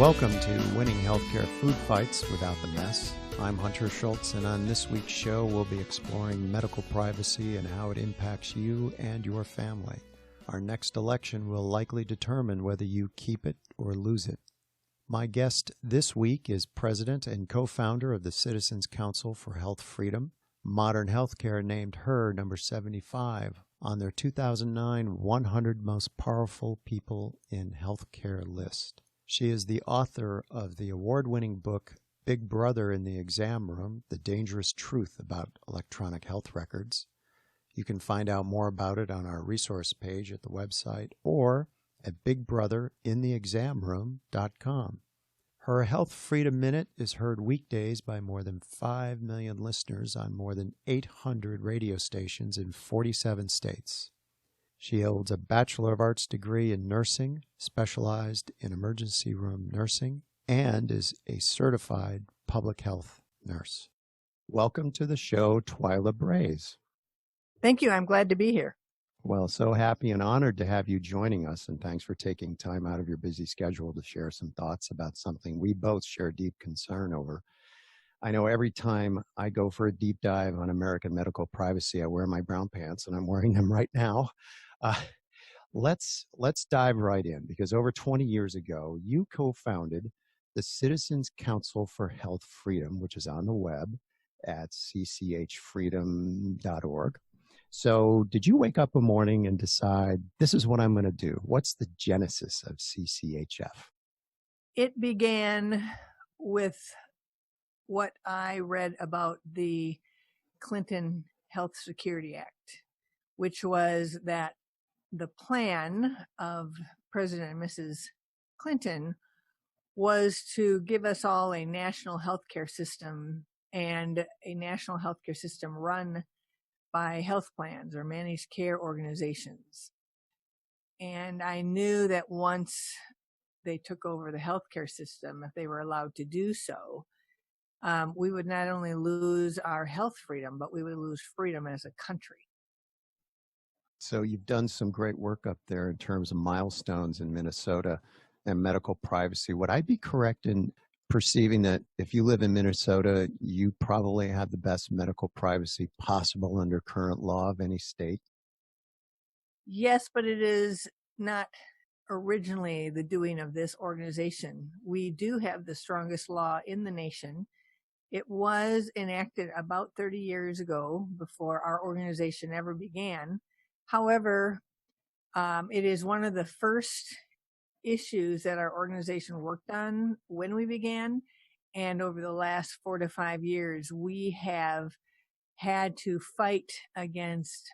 Welcome to Winning Healthcare Food Fights Without the Mess. I'm Hunter Schultz, and on this week's show, we'll be exploring medical privacy and how it impacts you and your family. Our next election will likely determine whether you keep it or lose it. My guest this week is president and co-founder of the Citizens Council for Health Freedom. Modern Healthcare named her number 75 on their 2009 100 Most Powerful People in Healthcare list. She is the author of the award-winning book, Big Brother in the Exam Room, The Dangerous Truth About Electronic Health Records. You can find out more about it on our resource page at the website or at bigbrotherintheexamroom.com. Her Health Freedom Minute is heard weekdays by more than 5 million listeners on more than 800 radio stations in 47 states. She holds a Bachelor of Arts degree in nursing, specialized in emergency room nursing, and is a certified public health nurse. Welcome to the show, Twila Brase. Thank you. I'm glad to be here. Well, so happy and honored to have you joining us, and thanks for taking time out of your busy schedule to share some thoughts about something we both share deep concern over. I know every time I go for a deep dive on American medical privacy, I wear my brown pants, and I'm wearing them right now. Let's dive right in, because over 20 years ago, you co-founded the Citizens Council for Health Freedom, which is on the web at cchfreedom.org. So did you wake up a morning and decide, this is what I'm going to do? What's the genesis of CCHF? It began with what I read about the Clinton Health Security Act, which was that the plan of President and Mrs. Clinton was to give us all a national healthcare system, and a national healthcare system run by health plans or managed care organizations. And I knew that once they took over the healthcare system, if they were allowed to do so, we would not only lose our health freedom, but we would lose freedom as a country. So you've done some great work up there in terms of milestones in Minnesota and medical privacy. Would I be correct in perceiving that if you live in Minnesota, you probably have the best medical privacy possible under current law of any state? Yes, but it is not originally the doing of this organization. We do have the strongest law in the nation. It was enacted about 30 years ago, before our organization ever began. However, it is one of the first issues that our organization worked on when we began. And over the last 4 to 5 years, we have had to fight against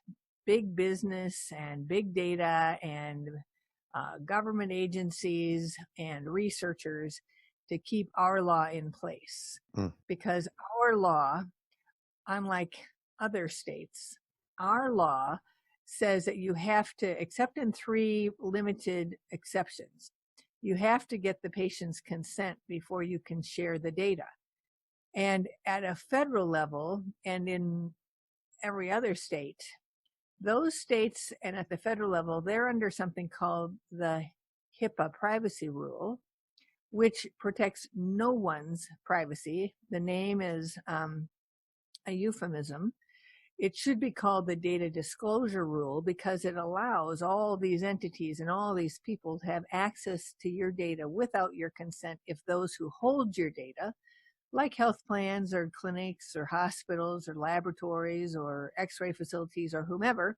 big business and big data and government agencies and researchers to keep our law in place. Because our law, unlike other states, our law says that you have to, except in 3 limited exceptions, you have to get the patient's consent before you can share the data. And at a federal level, and in every other state, those states, and at the federal level, they're under something called the HIPAA Privacy Rule, which protects no one's privacy. The name is a euphemism. It should be called the Data Disclosure Rule, because it allows all these entities and all these people to have access to your data without your consent if those who hold your data, like health plans or clinics or hospitals or laboratories or x-ray facilities or whomever,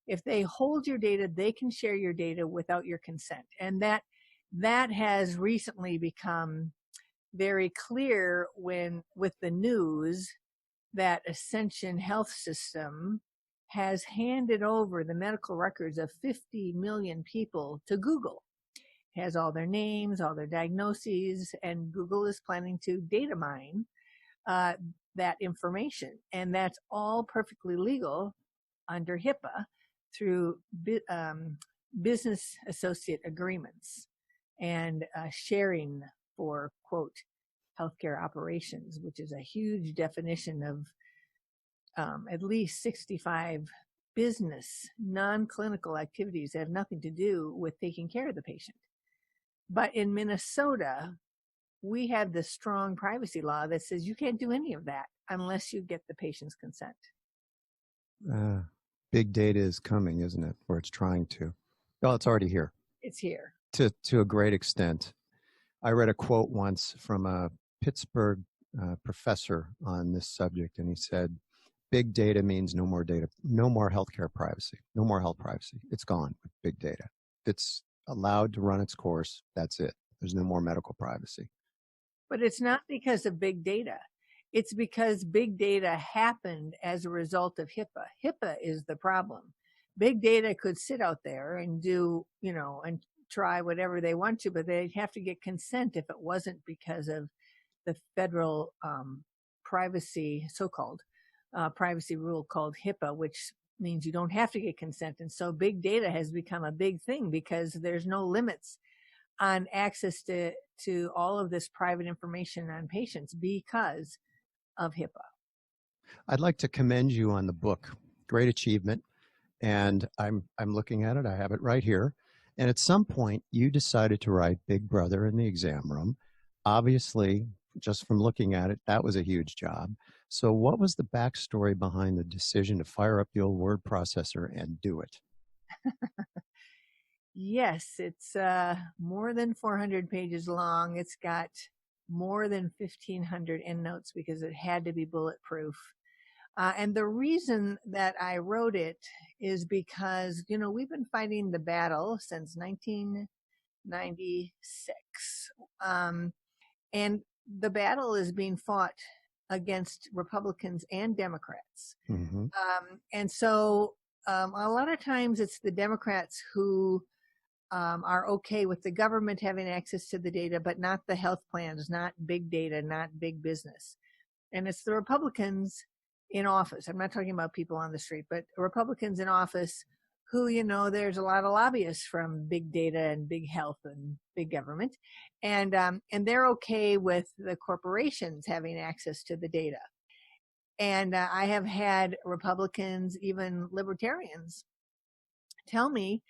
if they hold your data, they can share your data without your consent. And that has recently become very clear with the news that Ascension Health System has handed over the medical records of 50 million people to Google. It has all their names, all their diagnoses, and Google is planning to data mine that information. And that's all perfectly legal under HIPAA through business associate agreements and sharing for, quote, healthcare operations, which is a huge definition of at least 65 business, non-clinical activities that have nothing to do with taking care of the patient. But in Minnesota, we have this strong privacy law that says you can't do any of that unless you get the patient's consent. Big data is coming, isn't it? Or it's trying to. Well, it's already here. It's here. To a great extent. I read a quote once from a Pittsburgh professor on this subject, and he said, big data means no more data, no more healthcare privacy, no more health privacy. It's gone with big data. It's allowed to run its course. That's it. There's no more medical privacy. But it's not because of big data. It's because big data happened as a result of HIPAA. HIPAA is the problem. Big data could sit out there and do, and try whatever they want to, but they'd have to get consent if it wasn't because of the federal privacy, so-called privacy rule called HIPAA, which means you don't have to get consent. And so big data has become a big thing because there's no limits on access to all of this private information on patients because of HIPAA. I'd like to commend you on the book. Great achievement. And I'm looking at it. I have it right here. And at some point, you decided to write Big Brother in the exam room. Obviously, just from looking at it, that was a huge job. So what was the backstory behind the decision to fire up the old word processor and do it? Yes, it's more than 400 pages long. It's got more than 1,500 endnotes because it had to be bulletproof. And the reason that I wrote it is because, we've been fighting the battle since 1996. And the battle is being fought against Republicans and Democrats. Mm-hmm. And so a lot of times it's the Democrats who are okay with the government having access to the data, but not the health plans, not big data, not big business. And it's the Republicans in office. I'm not talking about people on the street, but Republicans in office who, there's a lot of lobbyists from big data and big health and big government. And they're okay with the corporations having access to the data. And I have had Republicans, even libertarians, tell me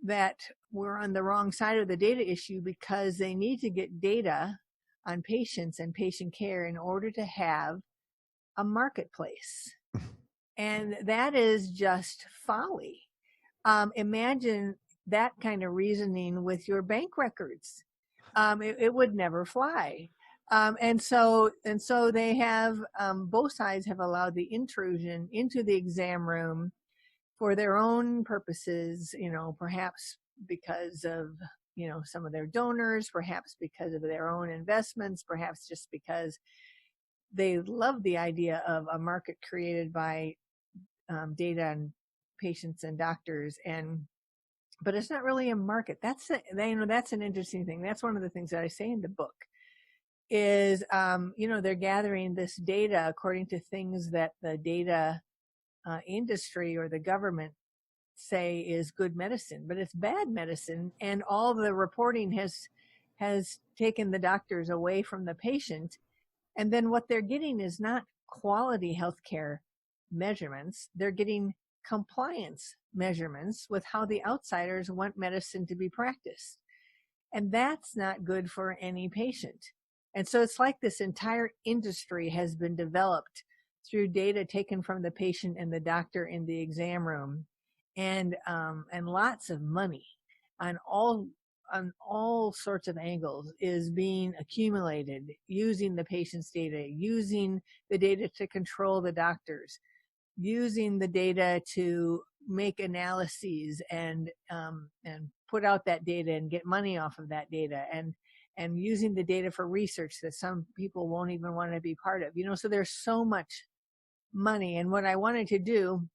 that we're on the wrong side of the data issue because they need to get data on patients and patient care in order to have a marketplace. And that is just folly. Imagine that kind of reasoning with your bank records. It would never fly. And so they have, both sides have allowed the intrusion into the exam room for their own purposes, perhaps because of, some of their donors, perhaps because of their own investments, perhaps just because they love the idea of a market created by data and patients and doctors. But it's not really a market. That's an interesting thing. That's one of the things that I say in the book is, they're gathering this data according to things that the data industry or the government say is good medicine, but it's bad medicine. And all the reporting has taken the doctors away from the patient. And then what they're getting is not quality healthcare measurements. They're getting compliance measurements with how the outsiders want medicine to be practiced. And that's not good for any patient. And so it's like this entire industry has been developed through data taken from the patient and the doctor in the exam room, and lots of money on all sorts of angles is being accumulated using the patient's data, using the data to control the doctors, using the data to make analyses and put out that data and get money off of that data, and using the data for research that some people won't even want to be part of. So there's so much money. And what I wanted to do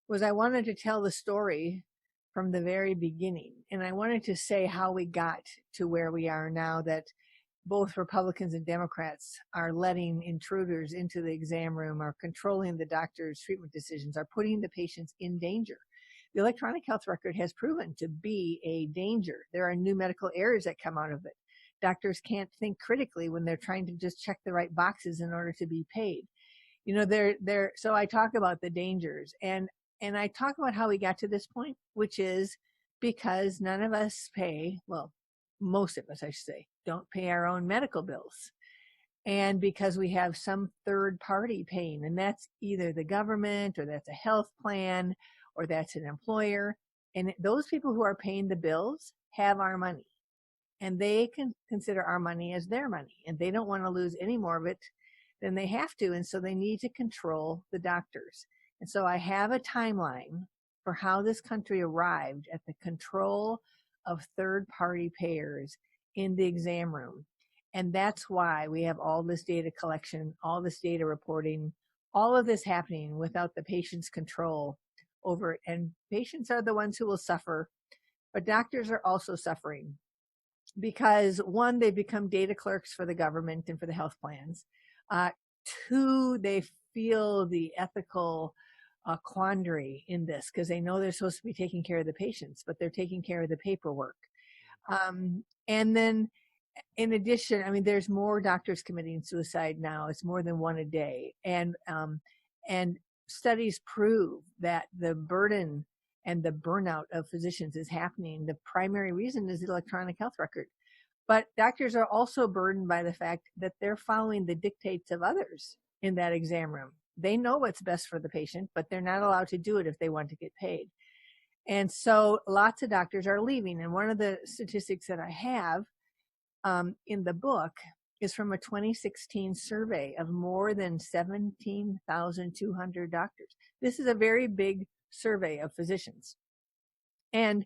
was I wanted to tell the story from the very beginning. And I wanted to say how we got to where we are now, that both Republicans and Democrats are letting intruders into the exam room, are controlling the doctor's treatment decisions, are putting the patients in danger. The electronic health record has proven to be a danger. There are new medical errors that come out of it. Doctors can't think critically when they're trying to just check the right boxes in order to be paid. So I talk about the dangers, and I talk about how we got to this point, which is because none of us pay, well, most of us, I should say, don't pay our own medical bills. And because we have some third party paying, and that's either the government or that's a health plan or that's an employer. And those people who are paying the bills have our money, and they can consider our money as their money, and they don't want to lose any more of it than they have to. And so they need to control the doctors. And so I have a timeline for how this country arrived at the control of third party payers in the exam room. And that's why we have all this data collection, all this data reporting, all of this happening without the patient's control over it. And patients are the ones who will suffer, but doctors are also suffering because, one, they become data clerks for the government and for the health plans. Two, they feel the ethical quandary in this because they know they're supposed to be taking care of the patients, but they're taking care of the paperwork. And then in addition, I mean, there's more doctors committing suicide now. It's more than one a day. And studies prove that the burden and the burnout of physicians is happening. The primary reason is the electronic health record. But doctors are also burdened by the fact that they're following the dictates of others in that exam room. They know what's best for the patient, but they're not allowed to do it if they want to get paid. And so lots of doctors are leaving. And one of the statistics that I have in the book is from a 2016 survey of more than 17,200 doctors. This is a very big survey of physicians. And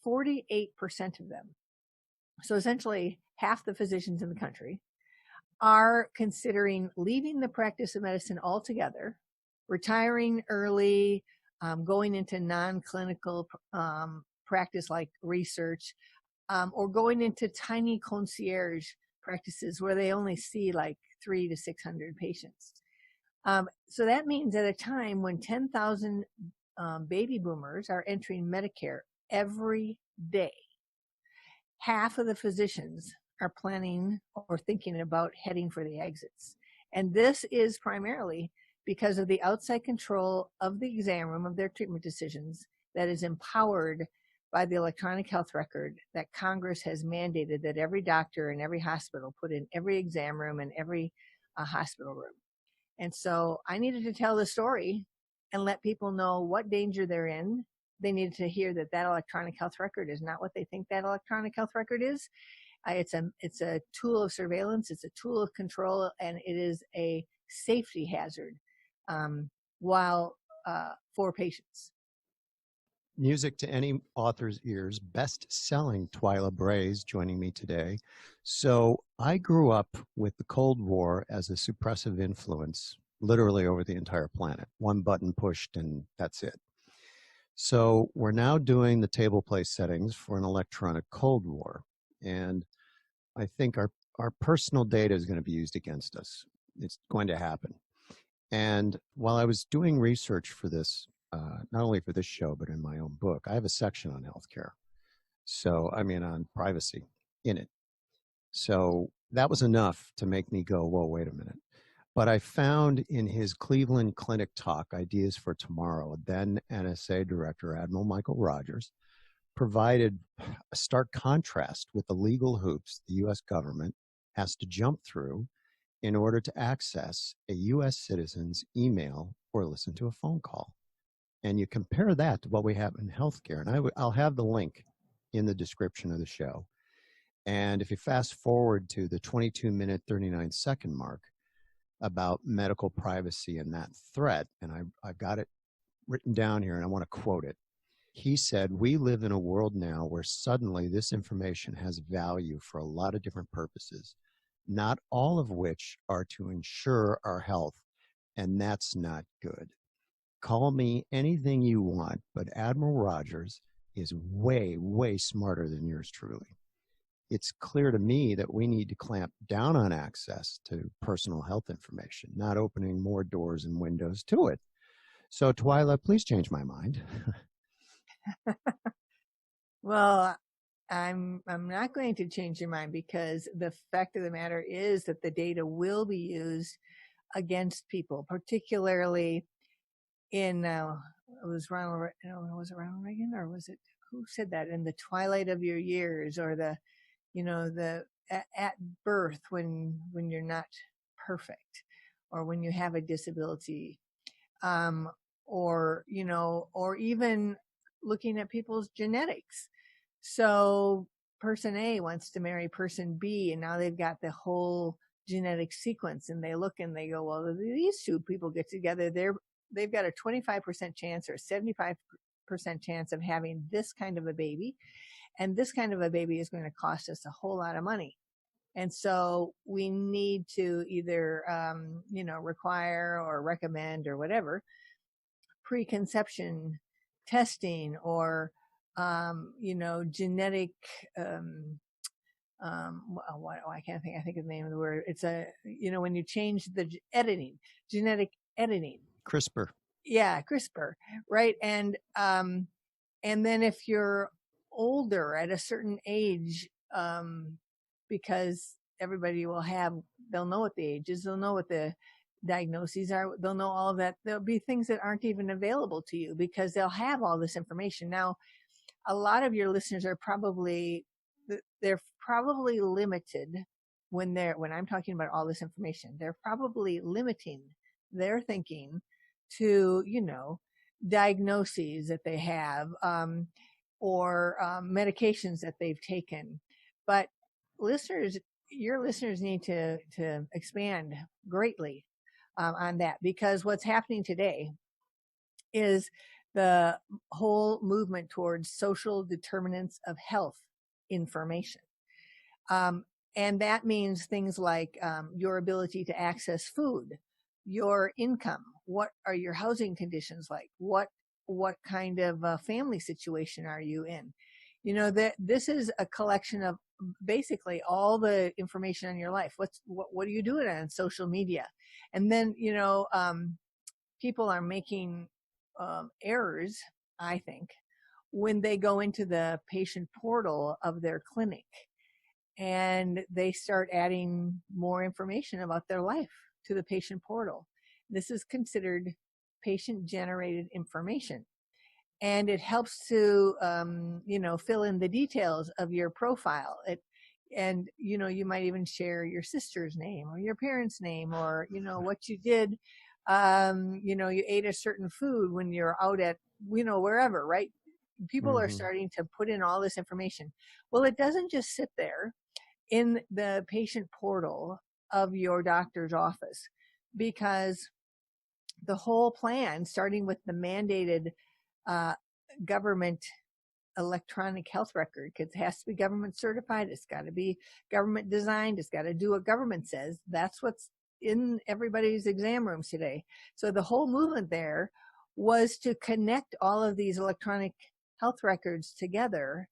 48% of them, so essentially half the physicians in the country, are considering leaving the practice of medicine altogether, retiring early, going into non-clinical practice like research, or going into tiny concierge practices where they only see like 300 to 600 patients. So that means at a time when 10,000 baby boomers are entering Medicare every day, half of the physicians are planning or thinking about heading for the exits. And this is primarily because of the outside control of the exam room of their treatment decisions that is empowered by the electronic health record that Congress has mandated that every doctor and every hospital put in every exam room and every hospital room. And so I needed to tell the story and let people know what danger they're in. They needed to hear that that electronic health record is not what they think that electronic health record is. It's a tool of surveillance. It's a tool of control, and it is a safety hazard for patients. Music to any author's ears, best-selling Twila Brase joining me today. So I grew up with the Cold War as a suppressive influence, literally over the entire planet. One button pushed and that's it. So we're now doing the table play settings for an electronic Cold War. And I think our personal data is going to be used against us. It's going to happen. And while I was doing research for this, not only for this show, but in my own book, I have a section on healthcare. So, I mean, on privacy in it. So that was enough to make me go, whoa, wait a minute. But I found in his Cleveland Clinic talk, Ideas for Tomorrow, then NSA Director Admiral Michael Rogers provided a stark contrast with the legal hoops the U.S. government has to jump through in order to access a U.S. citizen's email or listen to a phone call. And you compare that to what we have in healthcare. And I'll have the link in the description of the show. And if you fast forward to the 22-minute, 39-second mark about medical privacy and that threat, and I've got it written down here, and I want to quote it. He said, "We live in a world now where suddenly this information has value for a lot of different purposes, not all of which are to ensure our health, and that's not good. Call me anything you want, but Admiral Rogers is way, way smarter than yours truly. It's clear to me that we need to clamp down on access to personal health information, not opening more doors and windows to it." So, Twila, please change my mind. Well, I'm not going to change your mind, because the fact of the matter is that the data will be used against people, particularly in was it Ronald Reagan, or was it, who said that, in the twilight of your years, or the at birth when you're not perfect, or when you have a disability, or even looking at people's genetics. So person A wants to marry person B, and now they've got the whole genetic sequence, and they look and they go, well, these two people get together, they've got a 25% chance or 75% chance of having this kind of a baby, and this kind of a baby is going to cost us a whole lot of money. And so we need to either require or recommend or whatever preconception testing, or genetic I can't think of the name of the word. It's when you change the genetic editing. CRISPR. Yeah, CRISPR, right? And then if you're older at a certain age, because everybody they'll know what the age is, they'll know what the diagnoses are, they'll know all of that. There'll be things that aren't even available to you because they'll have all this information. Now, a lot of your listeners are probably limited when I'm talking about all this information. They're probably limiting their thinking to, diagnoses that they have, or medications that they've taken. But your listeners need to expand greatly on that, because what's happening today is the whole movement towards social determinants of health information. And that means things like your ability to access food, your income, what are your housing conditions like, what kind of family situation are you in? This is a collection of basically all the information on your life. What are you doing on social media? And then, people are making errors, I think, when they go into the patient portal of their clinic and they start adding more information about their life to the patient portal. This is considered patient-generated information. And it helps to, fill in the details of your profile. You might even share your sister's name or your parents' name, or, what you did. You ate a certain food when you're out at, wherever, right? People are starting to put in all this information. Well, it doesn't just sit there in the patient portal of your doctor's office, because the whole plan, starting with the mandated government electronic health record, because it has to be government certified, it's got to be government designed, it's got to do what government says. That's what's in everybody's exam rooms today. So the whole movement there was to connect all of these electronic health records together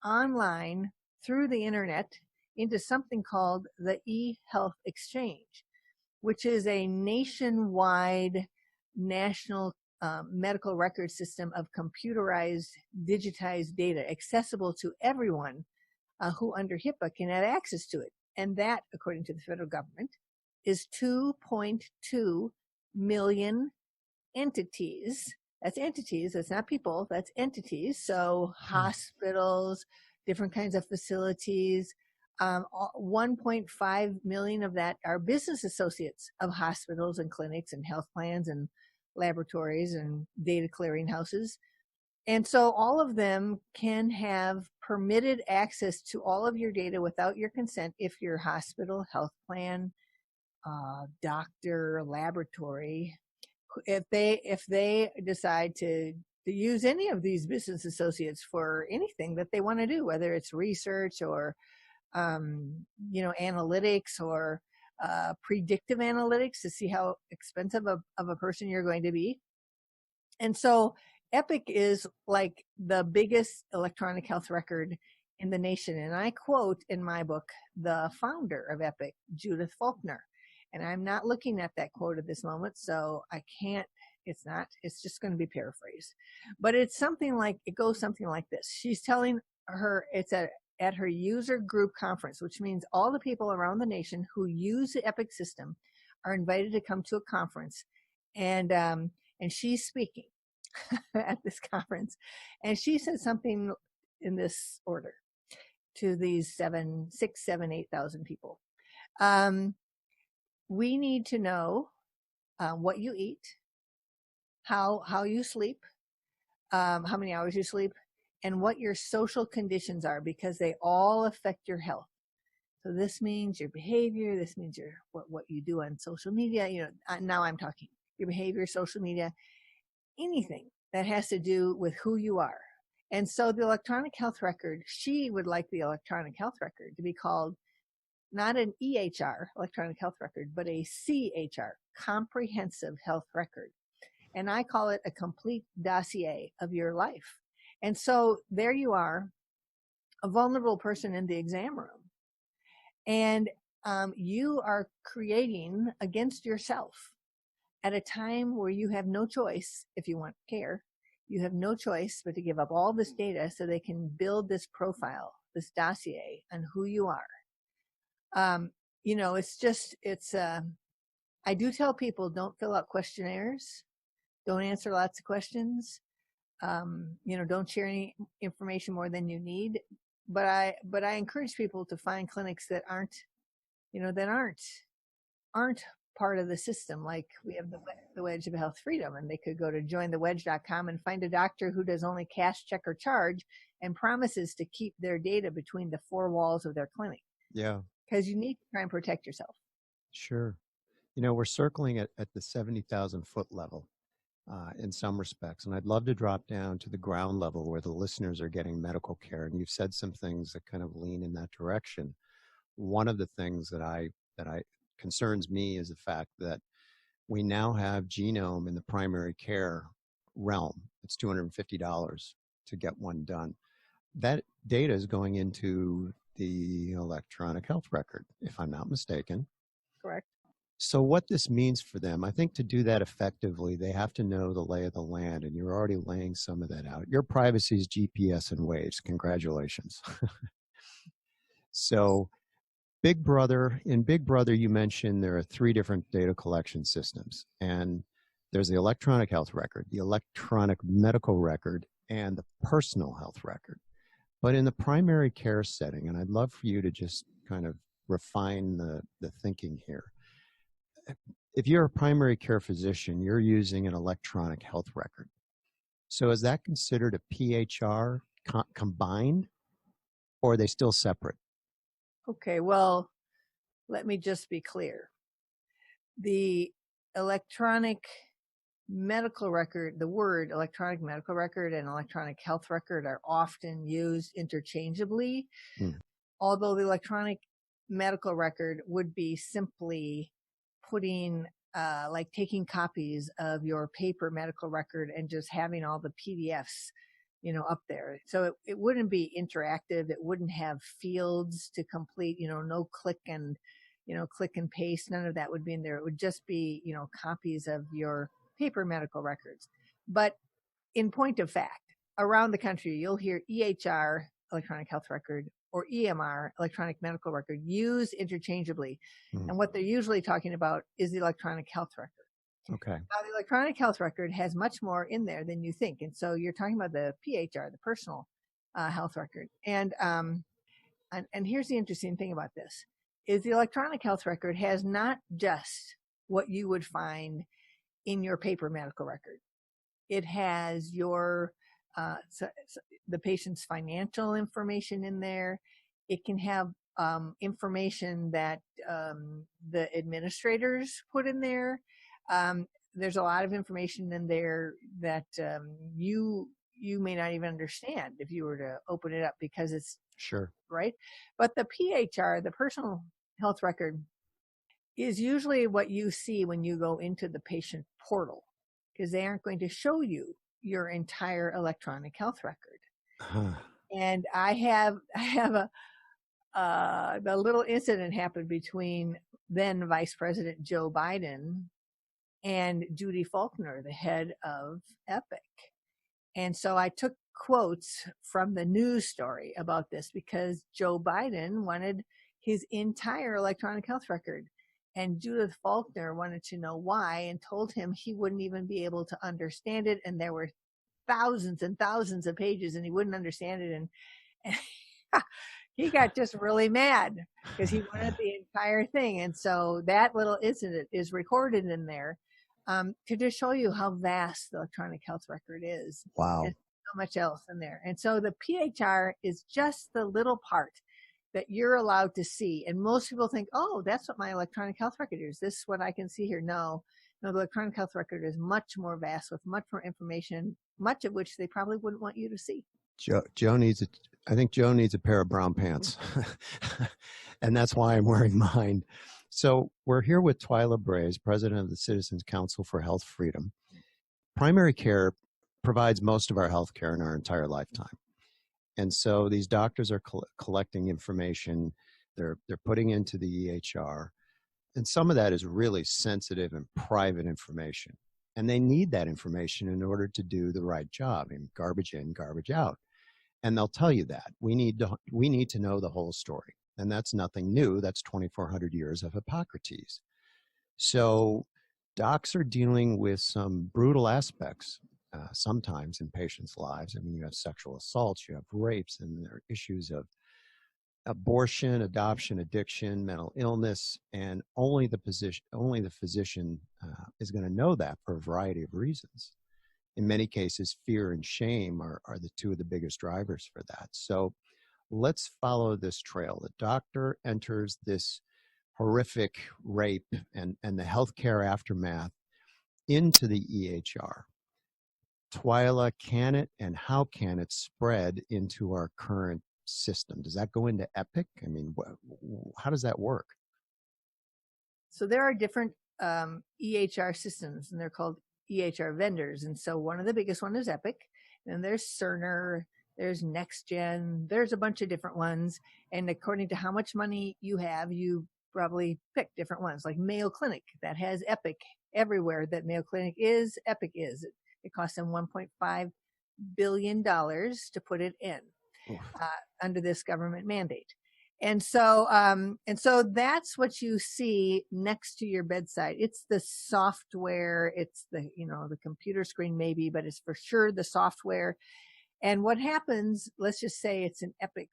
online through the internet into something called the eHealth Exchange, which is a nationwide national medical record system of computerized, digitized data accessible to everyone who under HIPAA can have access to it. And that, according to the federal government, is 2.2 million entities. That's entities. That's not people. That's entities. So hospitals, different kinds of facilities. 1.5 million of that are business associates of hospitals and clinics and health plans and laboratories and data clearing houses. And so all of them can have permitted access to all of your data without your consent if your hospital, health plan, doctor, laboratory, if they decide to use any of these business associates for anything that they want to do, whether it's research or analytics or predictive analytics to see how expensive of a person you're going to be. And so Epic is like the biggest electronic health record in the nation. And I quote in my book the founder of Epic, Judith Faulkner. And I'm not looking at that quote at this moment, so I can't, it's just going to be paraphrased. But it goes something like this. She's telling her, it's at her user group conference, which means all the people around the nation who use the Epic system are invited to come to a conference. And she's speaking at this conference. And she said something in this order. to these 8,000 people. We need to know what you eat, how you sleep, how many hours you sleep, and what your social conditions are, because they all affect your health. So this means your behavior. This means what you do on social media. Now I'm talking your behavior, social media, anything that has to do with who you are. And so the electronic health record, she would like the electronic health record to be called not an EHR, electronic health record, but a CHR, comprehensive health record. And I call it a complete dossier of your life. And so there you are, a vulnerable person in the exam room. And you are creating against yourself at a time where you have no choice. If you want care, you have no choice but to give up all this data so they can build this profile, this dossier on who you are. I do tell people, don't fill out questionnaires, don't answer lots of questions, don't share any information more than you need. But I encourage people to find clinics that aren't part of the system. Like we have the Wedge of Health Freedom, and they could go to jointhewedge.com and find a doctor who does only cash, check, or charge, and promises to keep their data between the four walls of their clinic. Yeah. Because you need to try and protect yourself. Sure. We're circling at the 70,000 foot level in some respects. And I'd love to drop down to the ground level where the listeners are getting medical care. And you've said some things that kind of lean in that direction. One of the things that concerns me is the fact that we now have genome in the primary care realm. It's $250 to get one done. That data is going into the electronic health record, if I'm not mistaken. Correct. So what this means for them, I think to do that effectively, they have to know the lay of the land, and you're already laying some of that out. Your privacy is GPS and waves. Congratulations. So in Big Brother, you mentioned there are 3 different data collection systems, and there's the electronic health record, the electronic medical record, and the personal health record. But in the primary care setting, and I'd love for you to just kind of refine the thinking here. If you're a primary care physician, you're using an electronic health record. So is that considered a PHR combined, or are they still separate? Okay, well, let me just be clear. The electronic medical record, the word electronic medical record and electronic health record are often used interchangeably, although the electronic medical record would be simply putting, like taking copies of your paper medical record and just having all the PDFs, up there. So it wouldn't be interactive. It wouldn't have fields to complete, no click and paste. None of that would be in there. It would just be, copies of your paper medical records. But in point of fact, around the country, you'll hear EHR, electronic health record, or EMR, electronic medical record, used interchangeably. And what they're usually talking about is the electronic health record. Okay. Now, the electronic health record has much more in there than you think. And so you're talking about the PHR, the personal health record. And here's the interesting thing about this, is the electronic health record has not just what you would find in your paper medical record. It has your the patient's financial information in there. It can have information that the administrators put in there. There's a lot of information in there that you may not even understand if you were to open it up, because it's sure, right. But the PHR, the personal health record, is usually what you see when you go into the patient portal, because they aren't going to show you your entire electronic health record. And I have the little incident happened between then Vice President Joe Biden and Judy Faulkner, the head of Epic. And so I took quotes from the news story about this, because Joe Biden wanted his entire electronic health record. And Judith Faulkner wanted to know why, and told him he wouldn't even be able to understand it. And there were thousands and thousands of pages, and he wouldn't understand it. And he got just really mad because he wanted the entire thing. And so that little incident is recorded in there to just show you how vast the electronic health record is. Wow. And so much else in there. And so the PHR is just the little part that you're allowed to see. And most people think, oh, that's what my electronic health record is. This is what I can see here. No, the electronic health record is much more vast with much more information, much of which they probably wouldn't want you to see. Joe needs I think Joe needs a pair of brown pants. And that's why I'm wearing mine. So we're here with Twila Brase, president of the Citizens Council for Health Freedom. Primary care provides most of our health care in our entire lifetime. And so these doctors are collecting information, they're putting into the EHR, and some of that is really sensitive and private information. And they need that information in order to do the right job, and garbage in, garbage out. And they'll tell you that. We need to know the whole story. And that's nothing new. That's 2,400 years of Hippocrates. So docs are dealing with some brutal aspects sometimes in patients' lives. I mean, you have sexual assaults, you have rapes, and there are issues of abortion, adoption, addiction, mental illness, and only the physician is going to know that for a variety of reasons. In many cases, fear and shame are the two of the biggest drivers for that. So let's follow this trail. The doctor enters this horrific rape and the healthcare aftermath into the EHR. Twila, can it and how can it spread into our current system? Does that go into Epic? I mean, how does that work? So there are different EHR systems, and they're called EHR vendors. And so one of the biggest one is Epic, and there's Cerner, there's NextGen, there's a bunch of different ones. And according to how much money you have, you probably pick different ones, like Mayo Clinic that has Epic everywhere that Mayo Clinic is, Epic is. It costs them $1.5 billion to put it in under this government mandate. And so that's what you see next to your bedside. It's the software. It's the computer screen maybe, but it's for sure the software. And what happens, let's just say it's an Epic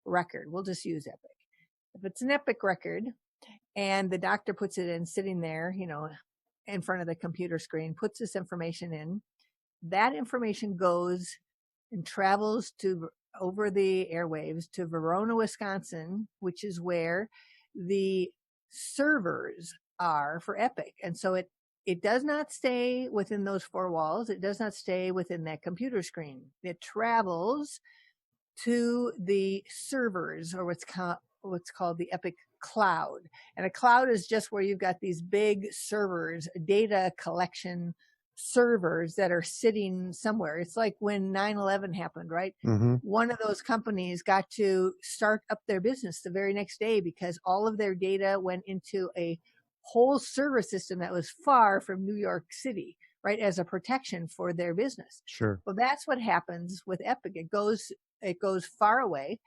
record. We'll just use Epic. If it's an Epic record and the doctor puts it in sitting there, in front of the computer screen, puts this information in, that information goes and travels over the airwaves to Verona, Wisconsin, which is where the servers are for Epic. And so it does not stay within those four walls. It does not stay within that computer screen. It travels to the servers, or what's called the Epic cloud. And a cloud is just where you've got these big servers, data collection servers that are sitting somewhere. It's like when 9/11 happened, right? Mm-hmm. One of those companies got to start up their business the very next day because all of their data went into a whole server system that was far from New York City, right? As a protection for their business. Sure. Well, that's what happens with Epic. It goes far away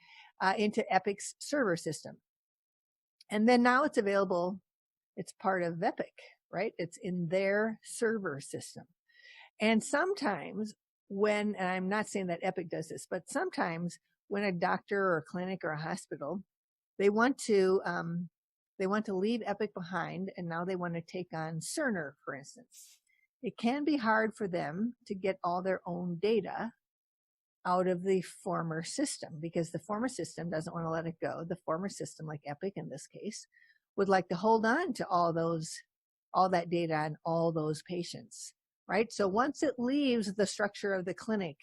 into Epic's server system. And then now it's available. It's part of Epic, right? It's in their server system. And sometimes and I'm not saying that Epic does this, but sometimes when a doctor or a clinic or a hospital, they want to leave Epic behind, and now they want to take on Cerner, for instance. It can be hard for them to get all their own data out of the former system because the former system doesn't want to let it go. The former system, like Epic in this case, would like to hold on to all that data on all those patients, right? So once it leaves the structure of the clinic,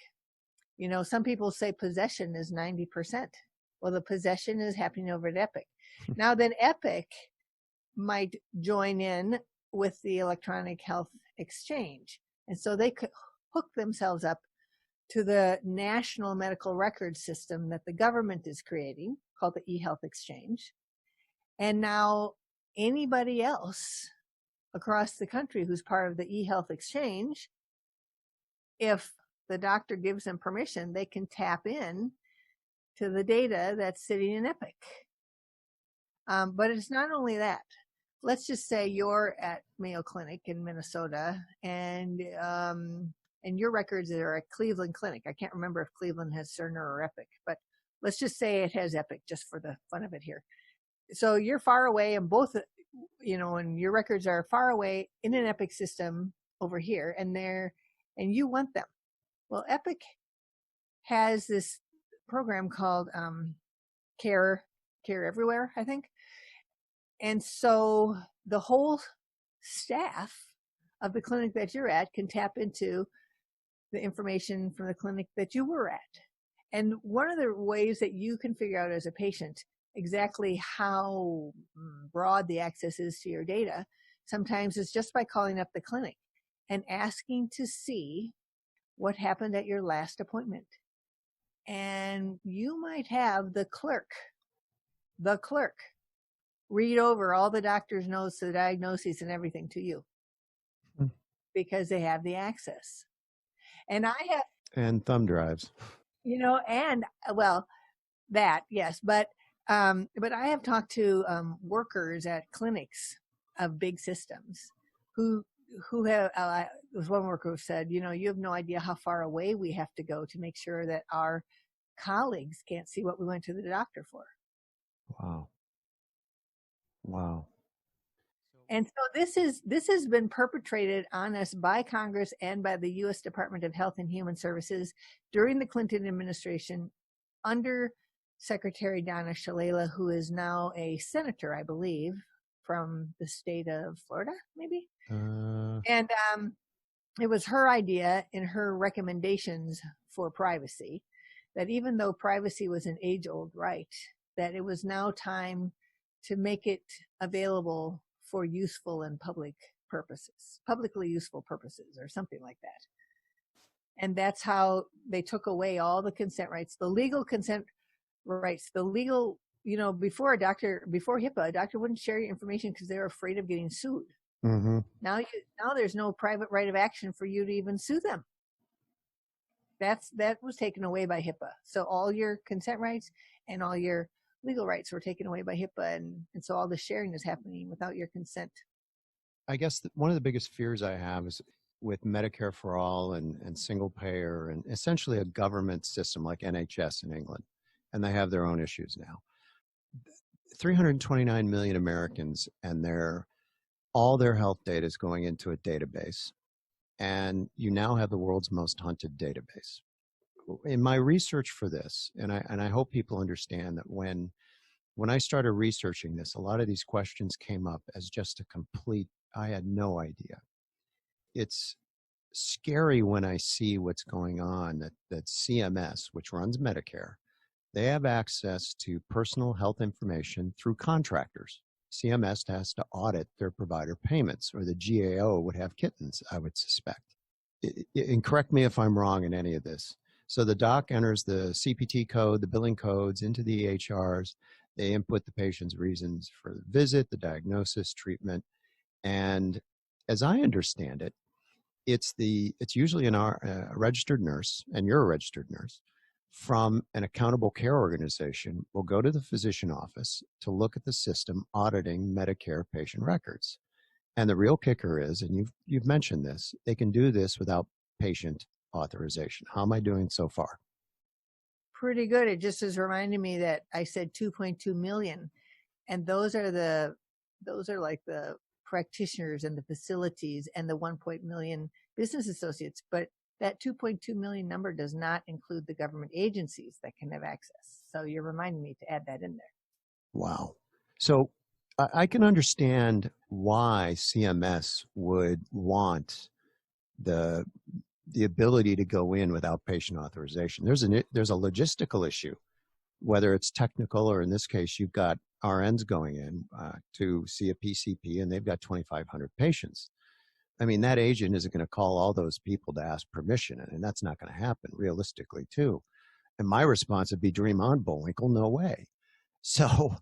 some people say possession is 90%. Well, the possession is happening over at Epic. Now then Epic might join in with the electronic health exchange. And so they could hook themselves up to the national medical record system that the government is creating called the eHealth Exchange. And now anybody else across the country who's part of the eHealth Exchange, if the doctor gives them permission, they can tap in to the data that's sitting in Epic. But it's not only that. Let's just say you're at Mayo Clinic in Minnesota and your records are at Cleveland Clinic. I can't remember if Cleveland has Cerner or Epic, but let's just say it has Epic just for the fun of it here. So you're far away and both, and your records are far away in an Epic system over here and you want them. Well, Epic has this program called Care Everywhere, I think. And so the whole staff of the clinic that you're at can tap into the information from the clinic that you were at. And one of the ways that you can figure out as a patient exactly how broad the access is to your data, sometimes it's just by calling up the clinic and asking to see what happened at your last appointment. And you might have the clerk read over all the doctor's notes, the diagnoses and everything to you because they have the access. And I have, and thumb drives, and well, that, yes, but I have talked to workers at clinics of big systems who have, there was one worker who said, you have no idea how far away we have to go to make sure that our colleagues can't see what we went to the doctor for. Wow. And so this has been perpetrated on us by Congress and by the U.S. Department of Health and Human Services during the Clinton administration under Secretary Donna Shalala, who is now a senator, I believe, from the state of Florida, maybe. And it was her idea in her recommendations for privacy that even though privacy was an age-old right, that it was now time to make it available for useful and publicly useful purposes or something like that. And that's how they took away all the consent rights, the legal consent rights, the legal, before HIPAA, a doctor wouldn't share your information because they were afraid of getting sued. Mm-hmm. Now there's no private right of action for you to even sue them. That was taken away by HIPAA. So all your consent rights and all your legal rights were taken away by HIPAA, and so all the sharing is happening without your consent. I guess one of the biggest fears I have is with Medicare for all and single payer and essentially a government system like NHS in England, and they have their own issues now. 329 million Americans and all their health data is going into a database, and you now have the world's most hunted database. In my research for this, and I hope people understand that when I started researching this, a lot of these questions came up as just I had no idea. It's scary when I see what's going on, that CMS, which runs Medicare, they have access to personal health information through contractors. CMS has to audit their provider payments, or the GAO would have kittens, I would suspect. And correct me if I'm wrong in any of this. So the doc enters the CPT code, the billing codes into the EHRs. They input the patient's reasons for the visit, the diagnosis, treatment. And as I understand it, it's usually a registered nurse, and you're a registered nurse, from an accountable care organization will go to the physician office to look at the system auditing Medicare patient records. And the real kicker is, and you've mentioned this, they can do this without patient authorization. How am I doing so far? Pretty good. It just is reminding me that I said 2.2 million, and those are like the practitioners and the facilities and the 1 million business associates. But that 2.2 million number does not include the government agencies that can have access. So you're reminding me to add that in there. Wow. So I can understand why CMS would want the ability to go in without patient authorization. There's a logistical issue, whether it's technical or in this case, you've got RNs going in to see a PCP and they've got 2,500 patients. I mean, that agent isn't going to call all those people to ask permission, and that's not going to happen realistically too. And my response would be, dream on, Bullwinkle, no way. So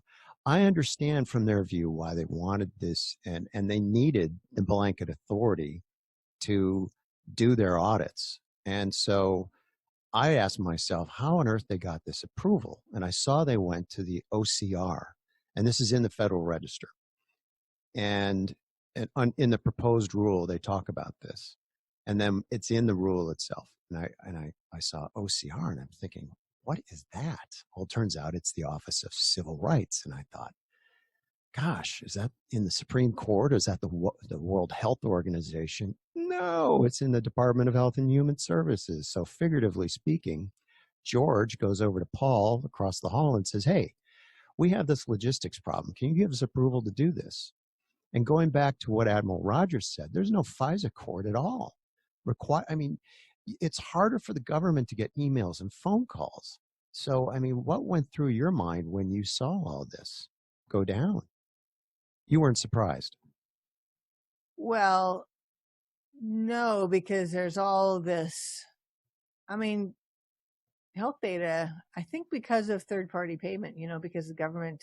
I understand from their view why they wanted this, and they needed the blanket authority to do their audits. And so I asked myself how on earth they got this approval. And I saw they went to the OCR, and this is in the Federal Register. And in the proposed rule, they talk about this. And then it's in the rule itself. And I saw OCR, and I'm thinking, what is that? Well, it turns out it's the Office of Civil Rights. And I thought, gosh, is that in the Supreme Court? Is that the World Health Organization? No, it's in the Department of Health and Human Services. So figuratively speaking, George goes over to Paul across the hall and says, hey, we have this logistics problem. Can you give us approval to do this? And going back to what Admiral Rogers said, there's no FISA court at all. It's harder for the government to get emails and phone calls. So, what went through your mind when you saw all this go down? You weren't surprised. Well, no, because there's all this, health data, I think because of third-party payment, because the government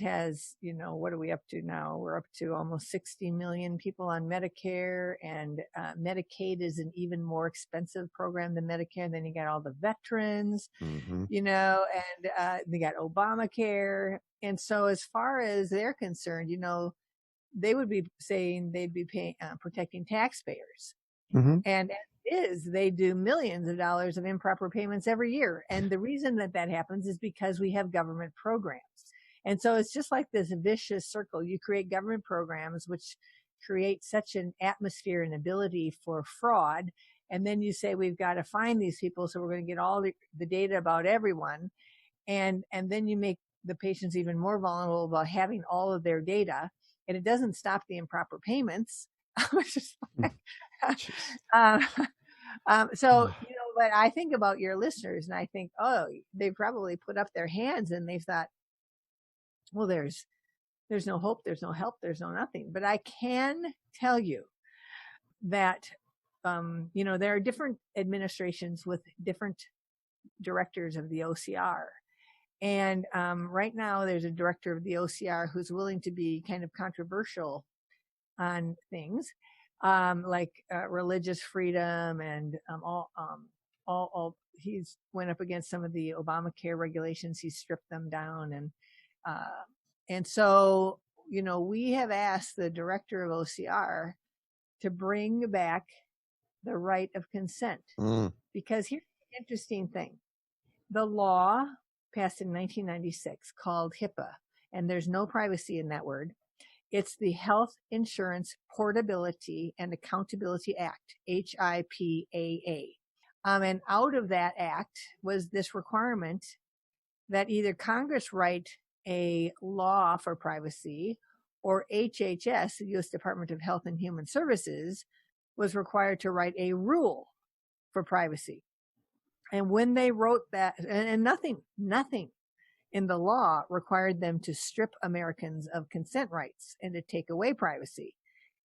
has, what are we up to now? We're up to almost 60 million people on Medicare, and Medicaid is an even more expensive program than Medicare. And then you got all the veterans, and they got Obamacare. And so as far as they're concerned, they would be saying they'd be paying, protecting taxpayers. Mm-hmm. And they do millions of dollars of improper payments every year. And the reason that happens is because we have government programs. And so it's just like this vicious circle. You create government programs, which create such an atmosphere and ability for fraud. And then you say, we've got to find these people. So we're going to get all the data about everyone. And then you make the patients even more vulnerable about having all of their data. And it doesn't stop the improper payments. But I think about your listeners and I think, oh, they probably put up their hands and they've thought, well, there's no hope, there's no help, there's no nothing. But I can tell you that, there are different administrations with different directors of the OCR. And right now there's a director of the OCR who's willing to be kind of controversial on things like religious freedom and all. He's went up against some of the Obamacare regulations. He stripped them down. And so, we have asked the director of OCR to bring back the right of consent. Because here's the interesting thing. The law passed in 1996 called HIPAA, and there's no privacy in that word. It's the Health Insurance Portability and Accountability Act, HIPAA. And out of that act was this requirement that either Congress write a law for privacy or HHS, the U.S. Department of Health and Human Services, was required to write a rule for privacy. And when they wrote that, and nothing in the law required them to strip Americans of consent rights and to take away privacy.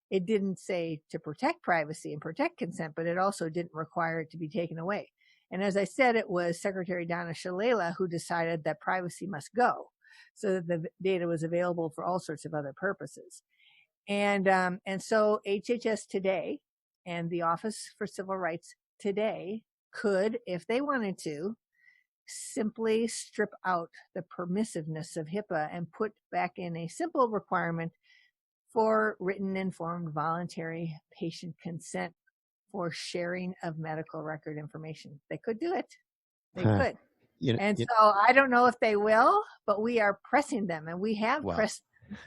It didn't say to protect privacy and protect consent, but it also didn't require it to be taken away. And as I said, it was Secretary Donna Shalala who decided that privacy must go so that the data was available for all sorts of other purposes. And so HHS today and the Office for Civil Rights today could, if they wanted to, simply strip out the permissiveness of HIPAA and put back in a simple requirement for written, informed, voluntary patient consent for sharing of medical record information. They could do it. They could. So I don't know if they will, but we are pressing them, and we have pressed them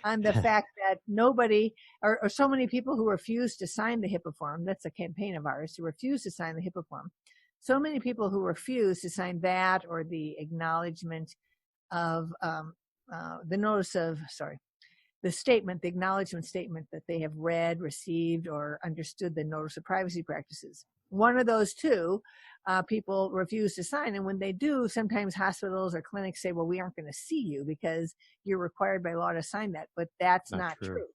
on the fact that nobody or so many people who refuse to sign the HIPAA form. That's a campaign of ours to refuse to sign the HIPAA form. So many people who refuse to sign that or the acknowledgement of the acknowledgement statement that they have read, received, or understood the notice of privacy practices. One of those two people refuse to sign. And when they do, sometimes hospitals or clinics say, well, we aren't going to see you because you're required by law to sign that. But that's not true.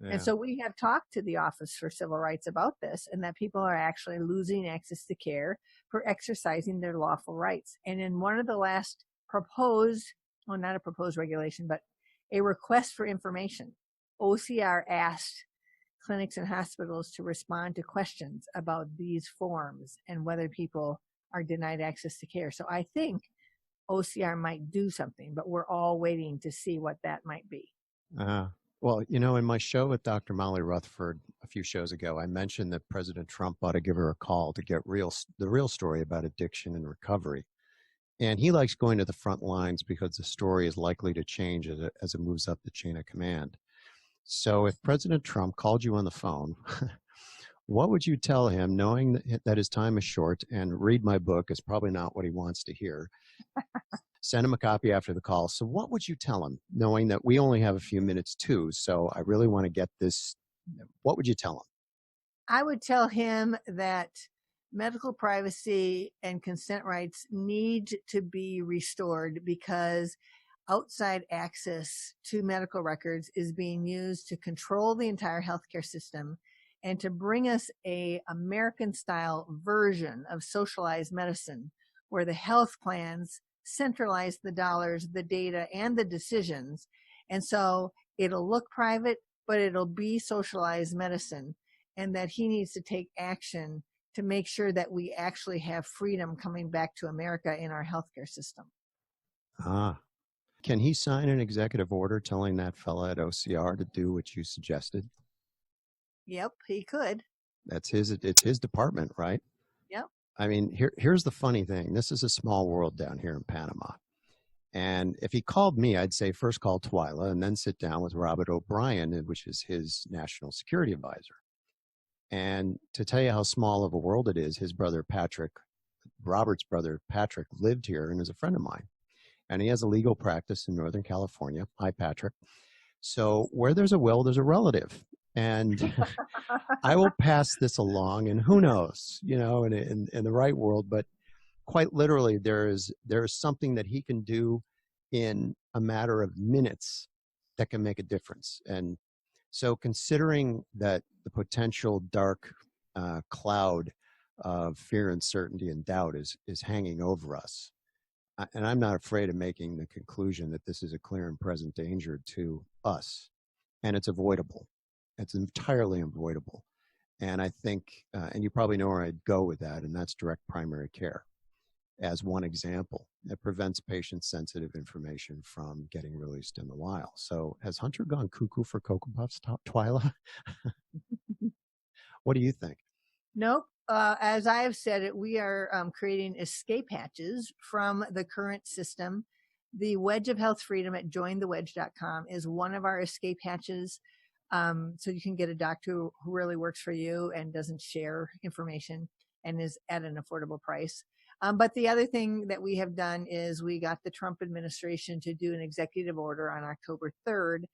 Yeah. And so we have talked to the Office for Civil Rights about this, and that people are actually losing access to care for exercising their lawful rights. And in one of the last not a proposed regulation, but a request for information, OCR asked clinics and hospitals to respond to questions about these forms and whether people are denied access to care. So I think OCR might do something, but we're all waiting to see what that might be. Well, you know, in my show with Dr. Molly Rutherford a few shows ago, I mentioned that President Trump ought to give her a call to get the real story about addiction and recovery. And he likes going to the front lines because the story is likely to change as it moves up the chain of command. So if President Trump called you on the phone, what would you tell him, knowing that his time is short and read my book is probably not what he wants to hear? Send him a copy after the call. So what would you tell him, knowing that we only have a few minutes too? So I really want to get this. What would you tell him? I would tell him that medical privacy and consent rights need to be restored because outside access to medical records is being used to control the entire healthcare system and to bring us a American style version of socialized medicine where the health plans centralize the dollars, the data, and the decisions. And so it'll look private, but it'll be socialized medicine, and that he needs to take action to make sure that we actually have freedom coming back to America in our healthcare system. Ah, can he sign an executive order telling that fella at OCR to do what you suggested? Yep, he could. It's his department, right? Yep. I mean, here's the funny thing. This is a small world down here in Panama. And if he called me, I'd say first call Twila and then sit down with Robert O'Brien, which is his national security advisor. And to tell you how small of a world it is, his brother Patrick, Robert's brother Patrick, lived here and is a friend of mine. And he has a legal practice in Northern California. Hi, Patrick. So where there's a will, there's a relative. And I will pass this along, and who knows, you know, in the right world, but quite literally, there is something that he can do in a matter of minutes that can make a difference. And so considering that the potential dark cloud of fear, uncertainty, and doubt is hanging over us, and I'm not afraid of making the conclusion that this is a clear and present danger to us, and it's avoidable. It's entirely avoidable. And I think, and you probably know where I'd go with that, and that's direct primary care as one example. It prevents patient-sensitive information from getting released in the wild. So has Hunter gone cuckoo for Cocoa Puffs, Twila? What do you think? Nope. As I have said it, we are creating escape hatches from the current system. The Wedge of Health Freedom at jointhewedge.com is one of our escape hatches. So you can get a doctor who really works for you and doesn't share information and is at an affordable price. But the other thing that we have done is we got the Trump administration to do an executive order on October 3rd,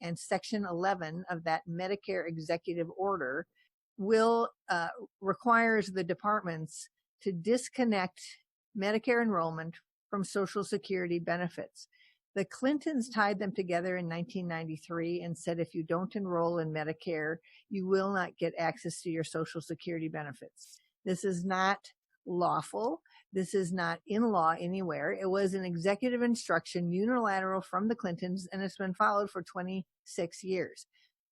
and Section 11 of that Medicare executive order will requires the departments to disconnect Medicare enrollment from Social Security benefits. The Clintons tied them together in 1993 and said if you don't enroll in Medicare, you will not get access to your Social Security benefits. This is not lawful. This is not in law anywhere. It was an executive instruction, unilateral from the Clintons, and it's been followed for 26 years.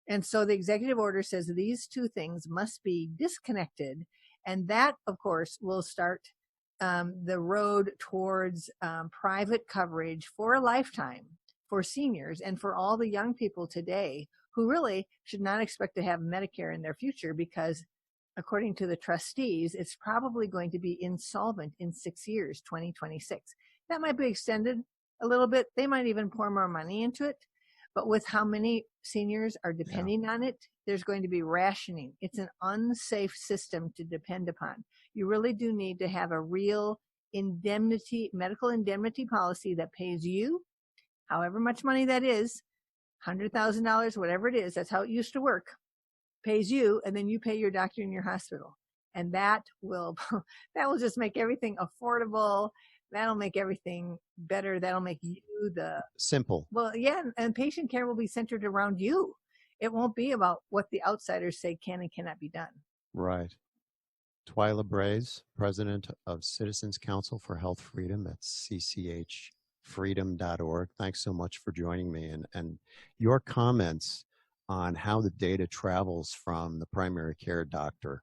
And so the executive order says these two things must be disconnected. And that, of course, will start the road towards private coverage for a lifetime for seniors and for all the young people today who really should not expect to have Medicare in their future because, according to the trustees, it's probably going to be insolvent in 6 years, 2026. That might be extended a little bit. They might even pour more money into it. But with how many seniors are depending on it, there's going to be rationing. It's an unsafe system to depend upon. You really do need to have a real indemnity, medical indemnity policy that pays you, however much money that is, $100,000, whatever it is, that's how it used to work, pays you, and then you pay your doctor in your hospital. And that will just make everything affordable. That'll make everything better. That'll make you simple. Well, yeah, and patient care will be centered around you. It won't be about what the outsiders say can and cannot be done. Right. Twila Brase, president of Citizens Council for Health Freedom. That's cchfreedom.org. Thanks so much for joining me. And your comments on how the data travels from the primary care doctor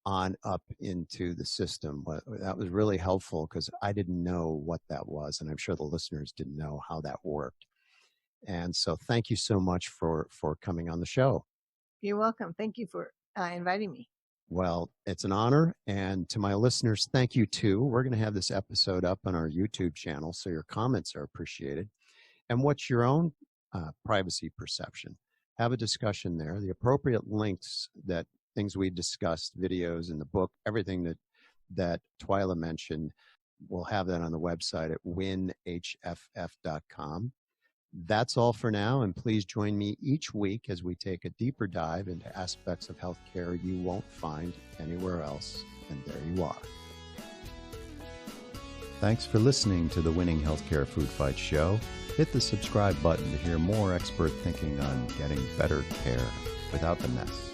on up into the system, that was really helpful because I didn't know what that was. And I'm sure the listeners didn't know how that worked. And so thank you so much for coming on the show. You're welcome. Thank you for inviting me. Well, it's an honor. And to my listeners, thank you too. We're going to have this episode up on our YouTube channel, so your comments are appreciated. And what's your own privacy perception? Have a discussion there. The appropriate links, that things we discussed, videos in the book, everything that Twila mentioned, we'll have that on the website at winhff.com. That's all for now, and please join me each week as we take a deeper dive into aspects of healthcare you won't find anywhere else. And there you are. Thanks for listening to the Winning Healthcare Food Fight Show. Hit the subscribe button to hear more expert thinking on getting better care without the mess.